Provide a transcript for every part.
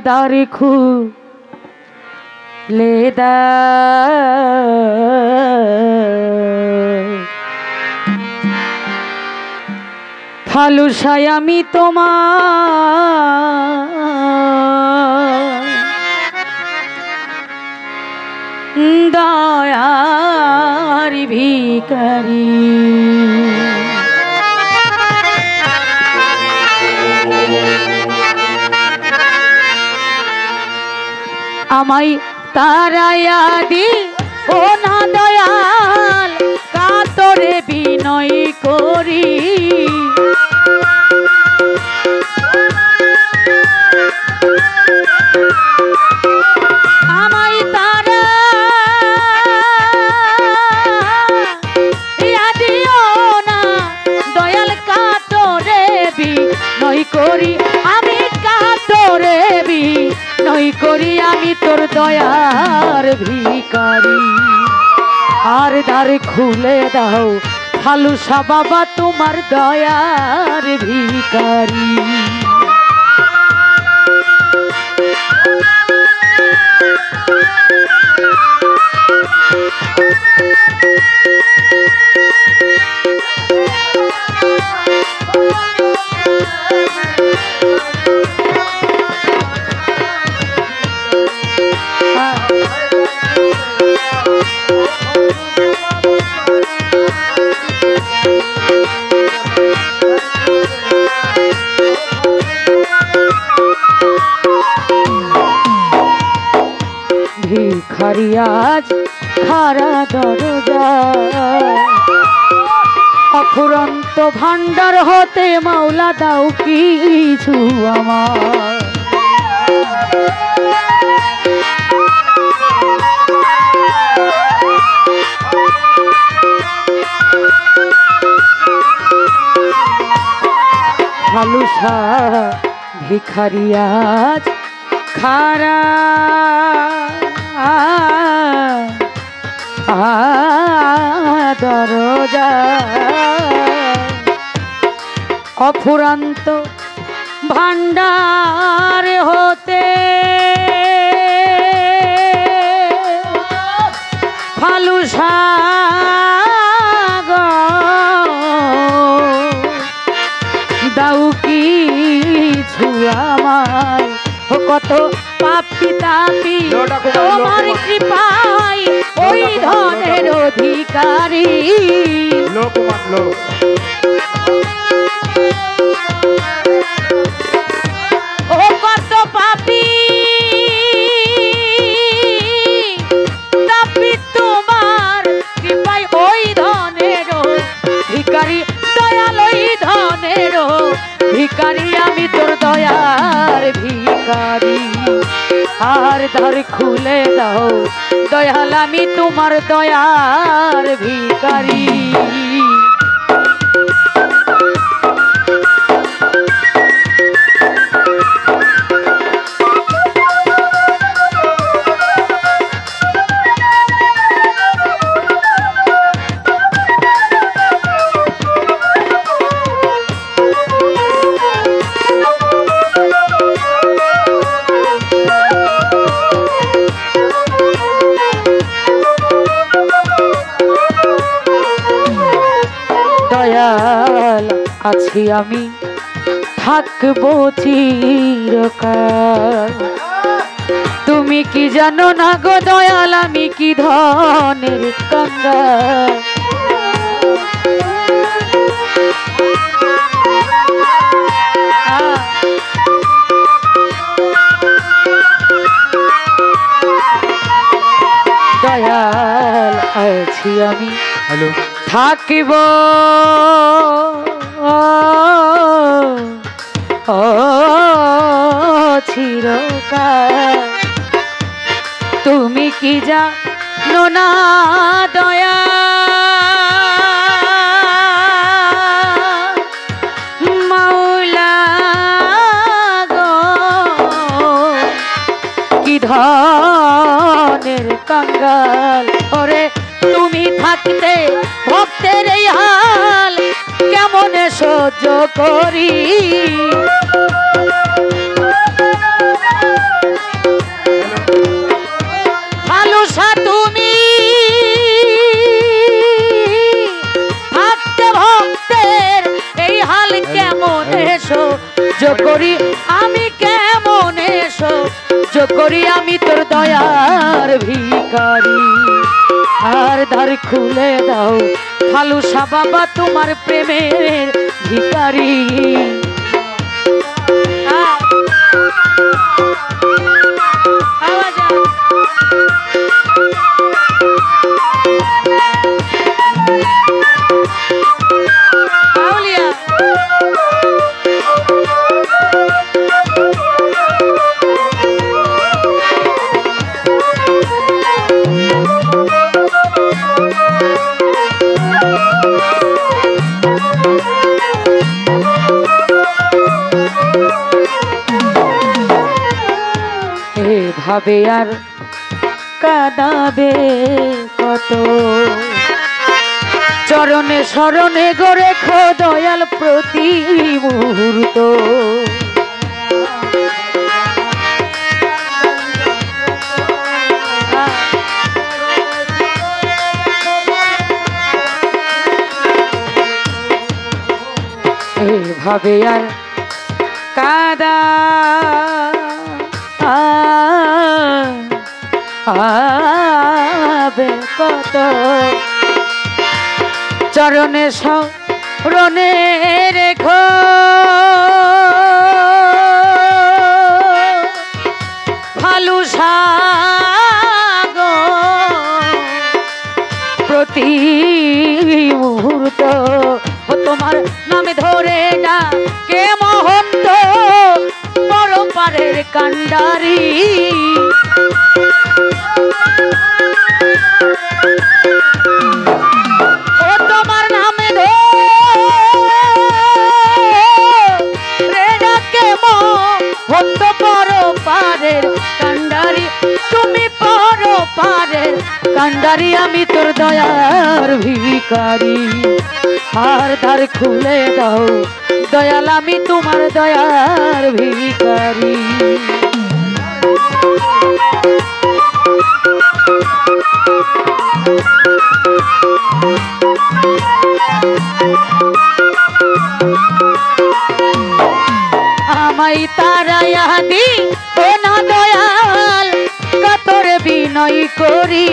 দ্বার খুলে দাও ফালুসায় আমি তোমার দয়ার ভিখারি আমায় তারায়া দি ও না দয়াল কাতরে বিনয় করি আমায় তারায়া দিও না দয়াল কাতরে বিনয় করি আমি কাতরে বিনয় করি আমি তোর দয়ার ভিখারি আর দ্বার খুলে দাও ফালুসা বাবা তোমার দয়ার ভিখারি ভিখারি আজ খারা দরজা অফুরন্ত ভান্ডার হতে মাওলা দাও কিছু আমার ফালুসা ভিখারি আজ খারা দরজা অফুরন্ত ভান্ডার হতে ফালুসা দাও কিছু আমায় কত পাপী তাপী তোমার কৃপায় ওই ধনের অধিকারী ও কত পাপী তাপী তোমার কৃপায় ওই ধনের ভিখারি দয়াল ওই ধনের ভিখারি আমি তোর দয়ার ভিখারি আর দ্বার খুলে দাও দয়াল আমি তোমার দয়ার ভিখারি দয়াল আছি আমি থাকবো চিরকাল তুমি কি জানো না গো দয়াল আমি কি ধনের কাঙ্গাল দয়াল আছি আমি থাকিব চিরকাল তুমি কি জানো না দয়া মাওলা গো কি ধনের কাঙ্গাল ওরে তুমি থাকতে ভক্তের এই হাল কেমন সহ্য করি করি আমি কেমনে সহ্য করি আমি তোর দয়ার ভিখারি। আর দ্বার খুলে দাও ফালুসা বাবা তোমার প্রেমের ভিখারি। এভাবে আর কাঁদাবে কত, চরণে শরণে গড়ে খো দয়াল প্রতি মুহূর্ত। এভাবে আর কাঁদা আবে কত, চরণে শরণে রেখো ফালুসা গো প্রতি মুহূর্ত। ও তোমার নামে ধরে না কে মহন্ত পরপারের কান্ডারি। ও তোমার নামে ধরে না কে মহন্ত পরপারের কান্ডারি। তুমি পরপারের কান্ডারি আমি তোর দয়ার ভিখারি। আর দ্বার খুলে দাও দয়াল আমি তোমার দয়ার ভিখারি। আমায় তারায়া দি ও না দয়াল কাতর বিনয় করি।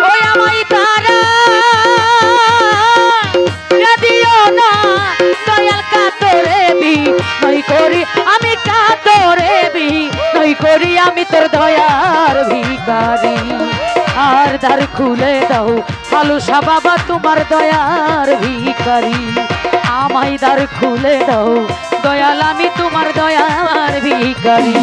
ওই আমায় তারা দিও না দয়াল কাতরে বিনয় করি। আমি কাতরে বিনয় করি আমি তোর দয়ার ভিখারি। আর দ্বার খুলে দাও ফালুসা বাবা তোমার দয়ার ভিখারি। আমায় দ্বার খুলে দাও দয়াল আমি তোমার দয়ার ভিখারি।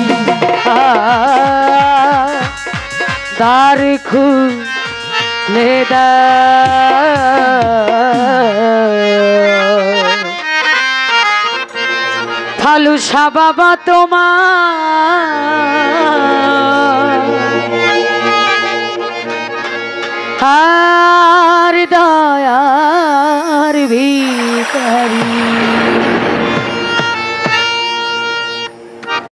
দ্বার খুলে দাও ফালুসা বাবা তোমার আর দয়ার ভিখারি।